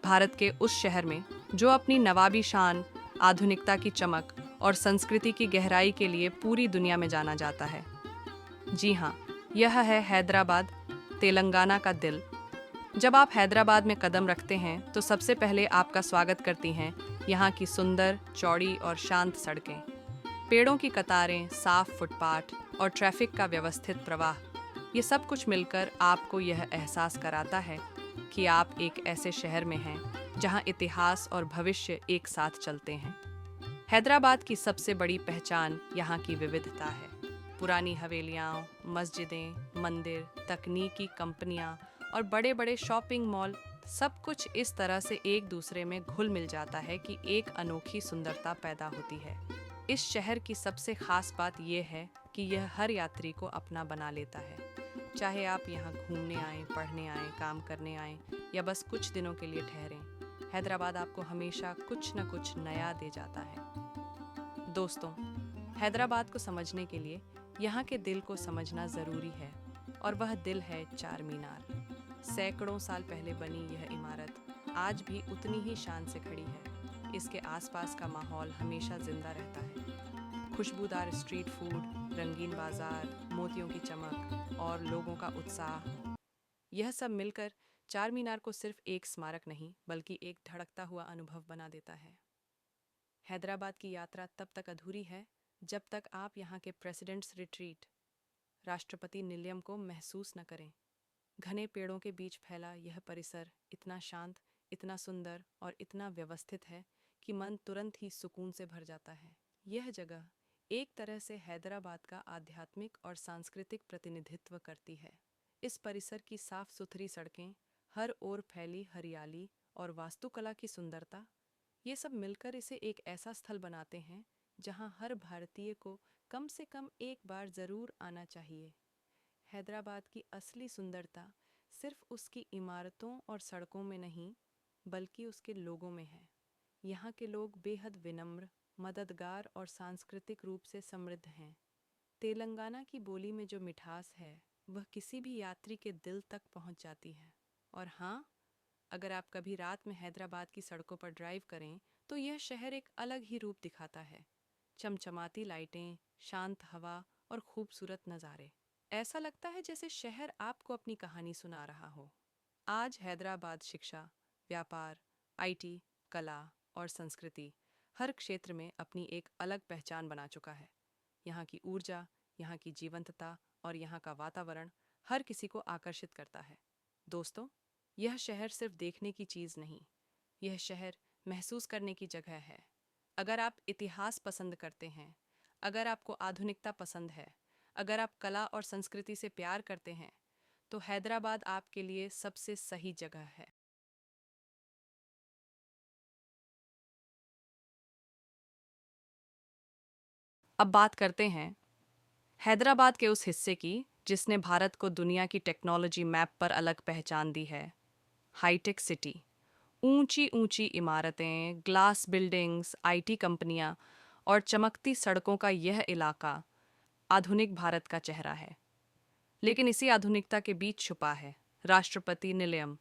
भारत के उस शहर में जो अपनी नवाबी शान, आधुनिकता की चमक और संस्कृति की गहराई के लिए पूरी दुनिया में जाना जाता है। जी हाँ, यह है हैदराबाद, तेलंगाना का दिल। जब आप हैदराबाद में कदम रखते हैं तो सबसे पहले आपका स्वागत करती हैं यहाँ की सुंदर, चौड़ी और शांत सड़कें। पेड़ों की कतारें, साफ फुटपाथ और ट्रैफिक का व्यवस्थित प्रवाह, ये सब कुछ मिलकर आपको यह एहसास कराता है कि आप एक ऐसे शहर में हैं जहां इतिहास और भविष्य एक साथ चलते हैं। हैदराबाद की सबसे बड़ी पहचान यहाँ की विविधता है। पुरानी हवेलियाँ, मस्जिदें, मंदिर, तकनीकी कंपनियाँ और बड़े बड़े शॉपिंग मॉल, सब कुछ इस तरह से एक दूसरे में घुल मिल जाता है कि एक अनोखी सुंदरता पैदा होती है। इस शहर की सबसे खास बात यह है कि यह हर यात्री को अपना बना लेता है। चाहे आप यहाँ घूमने आएं, पढ़ने आएं, काम करने आएं या बस कुछ दिनों के लिए ठहरें, हैदराबाद आपको हमेशा कुछ न कुछ नया दे जाता है। दोस्तों, हैदराबाद को समझने के लिए यहाँ के दिल को समझना ज़रूरी है, और वह दिल है चार मीनार। सैकड़ों साल पहले बनी यह इमारत आज भी उतनी ही शान से खड़ी है। इसके आसपास का माहौल हमेशा जिंदा रहता है। खुशबूदार स्ट्रीट फूड, रंगीन बाजार, मोतियों की चमक और लोगों का उत्साह, यह सब मिलकर चार मीनार को सिर्फ एक स्मारक नहीं बल्कि एक धड़कता हुआ अनुभव बना देता है। हैदराबाद की यात्रा तब तक अधूरी है जब तक आप यहाँ के प्रेसिडेंट्स रिट्रीट, राष्ट्रपति निलयम को महसूस न करें। घने पेड़ों के बीच फैला यह परिसर इतना शांत, इतना सुंदर और इतना व्यवस्थित है कि मन तुरंत ही सुकून से भर जाता है। यह जगह एक तरह से हैदराबाद का आध्यात्मिक और सांस्कृतिक प्रतिनिधित्व करती है। इस परिसर की साफ सुथरी सड़कें, हर ओर फैली हरियाली और वास्तुकला की सुंदरता, ये सब मिलकर इसे एक ऐसा स्थल बनाते हैं जहां हर भारतीय को कम से कम एक बार जरूर आना चाहिए। हैदराबाद की असली सुंदरता सिर्फ उसकी इमारतों और सड़कों में नहीं, बल्कि उसके लोगों में है। यहाँ के लोग बेहद विनम्र, मददगार और सांस्कृतिक रूप से समृद्ध हैं। तेलंगाना की बोली में जो मिठास है, वह किसी भी यात्री के दिल तक पहुँच जाती है। और हाँ, अगर आप कभी रात में हैदराबाद की सड़कों पर ड्राइव करें, तो यह शहर एक अलग ही रूप दिखाता है। चमचमाती लाइटें, शांत हवा और खूबसूरत नज़ारे, ऐसा लगता है जैसे शहर आपको अपनी कहानी सुना रहा हो। आज हैदराबाद शिक्षा, व्यापार, आईटी, कला और संस्कृति, हर क्षेत्र में अपनी एक अलग पहचान बना चुका है। यहाँ की ऊर्जा, यहाँ की जीवंतता और यहाँ का वातावरण हर किसी को आकर्षित करता है। दोस्तों, यह शहर सिर्फ देखने की चीज़ नहीं, यह शहर महसूस करने की जगह है। अगर आप इतिहास पसंद करते हैं, अगर आपको आधुनिकता पसंद है, अगर आप कला और संस्कृति से प्यार करते हैं, तो हैदराबाद आपके लिए सबसे सही जगह है। अब बात करते हैं हैदराबाद के उस हिस्से की जिसने भारत को दुनिया की टेक्नोलॉजी मैप पर अलग पहचान दी है, हाईटेक सिटी। ऊंची ऊंची इमारतें, ग्लास बिल्डिंग्स, आईटी कंपनियां और चमकती सड़कों का यह इलाका आधुनिक भारत का चेहरा है। लेकिन इसी आधुनिकता के बीच छुपा है राष्ट्रपति निलयम,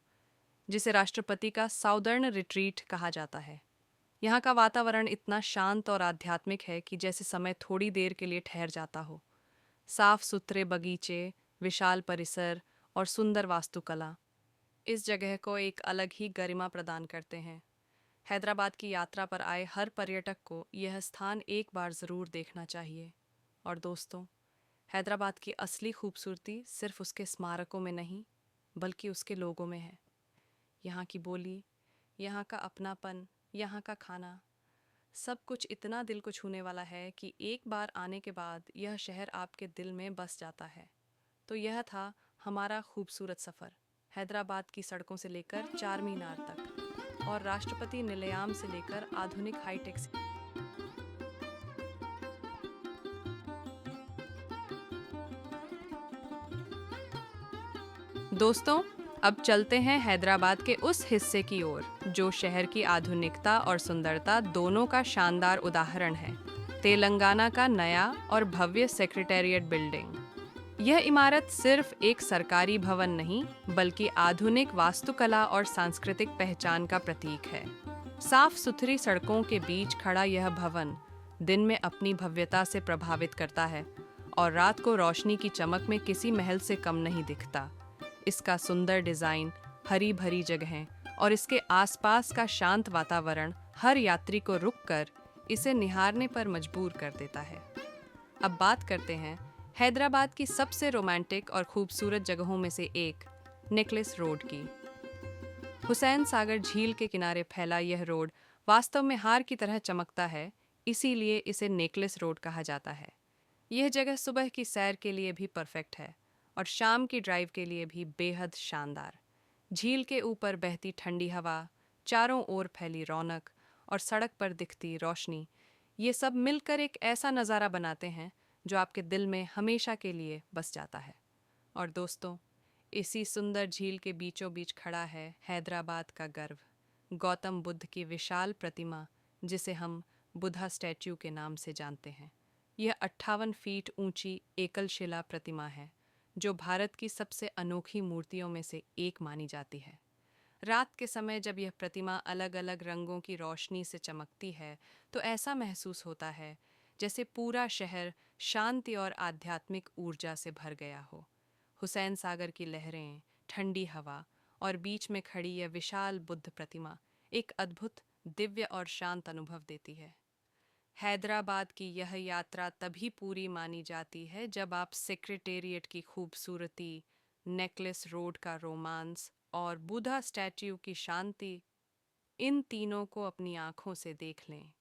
जिसे राष्ट्रपति का साउदर्न रिट्रीट कहा जाता है। यहाँ का वातावरण इतना शांत और आध्यात्मिक है कि जैसे समय थोड़ी देर के लिए ठहर जाता हो। साफ सुथरे बगीचे, विशाल परिसर और सुंदर वास्तुकला इस जगह को एक अलग ही गरिमा प्रदान करते हैं। हैदराबाद की यात्रा पर आए हर पर्यटक को यह स्थान एक बार ज़रूर देखना चाहिए। और दोस्तों, हैदराबाद की असली खूबसूरती सिर्फ उसके स्मारकों में नहीं, बल्कि उसके लोगों में है। यहाँ की बोली, यहाँ का अपनापन, यहाँ का खाना, सब कुछ इतना दिल को छूने वाला है कि एक बार आने के बाद यह शहर आपके दिल में बस जाता है। तो यह था हमारा खूबसूरत सफ़र, हैदराबाद की सड़कों से लेकर चार मीनार तक और राष्ट्रपति निलयाम से लेकर आधुनिक हाईटेक। दोस्तों, अब चलते हैं हैदराबाद के उस हिस्से की ओर जो शहर की आधुनिकता और सुंदरता दोनों का शानदार उदाहरण है, तेलंगाना का नया और भव्य सेक्रेटेरिएट बिल्डिंग। यह इमारत सिर्फ एक सरकारी भवन नहीं, बल्कि आधुनिक वास्तुकला और सांस्कृतिक पहचान का प्रतीक है। साफ सुथरी सड़कों के बीच खड़ा यह भवन दिन में अपनी भव्यता से प्रभावित करता है और रात को रोशनी की चमक में किसी महल से कम नहीं दिखता। इसका सुंदर डिजाइन, हरी भरी जगहें और इसके आसपास का शांत वातावरण हर यात्री को रुककर इसे निहारने पर मजबूर कर देता है। अब बात करते हैं हैदराबाद की सबसे रोमांटिक और खूबसूरत जगहों में से एक, नेकलेस रोड की। हुसैन सागर झील के किनारे फैला यह रोड वास्तव में हार की तरह चमकता है, इसीलिए इसे नेकलेस रोड कहा जाता है। यह जगह सुबह की सैर के लिए भी परफेक्ट है और शाम की ड्राइव के लिए भी बेहद शानदार। झील के ऊपर बहती ठंडी हवा, चारों ओर फैली रौनक और सड़क पर दिखती रोशनी, ये सब मिलकर एक ऐसा नज़ारा बनाते हैं जो आपके दिल में हमेशा के लिए बस जाता है। और दोस्तों, इसी सुंदर झील के बीचों बीच खड़ा है हैदराबाद का गर्व, गौतम बुद्ध की विशाल प्रतिमा, जिसे हम बुद्धा स्टैच्यू के नाम से जानते हैं। यह 58 फीट ऊंची एकल शिला प्रतिमा है, जो भारत की सबसे अनोखी मूर्तियों में से एक मानी जाती है। रात के समय जब यह प्रतिमा अलग अलग रंगों की रोशनी से चमकती है, तो ऐसा महसूस होता है जैसे पूरा शहर शांति और आध्यात्मिक ऊर्जा से भर गया हो। हुसैन सागर की लहरें, ठंडी हवा और बीच में खड़ी यह विशाल बुद्ध प्रतिमा एक अद्भुत, दिव्य और शांत अनुभव देती है। हैदराबाद की यह यात्रा तभी पूरी मानी जाती है जब आप सेक्रेटेरिएट की खूबसूरती, नेकलेस रोड का रोमांस और बुद्धा स्टैच्यू की शांति, इन तीनों को अपनी आंखों से देख लें।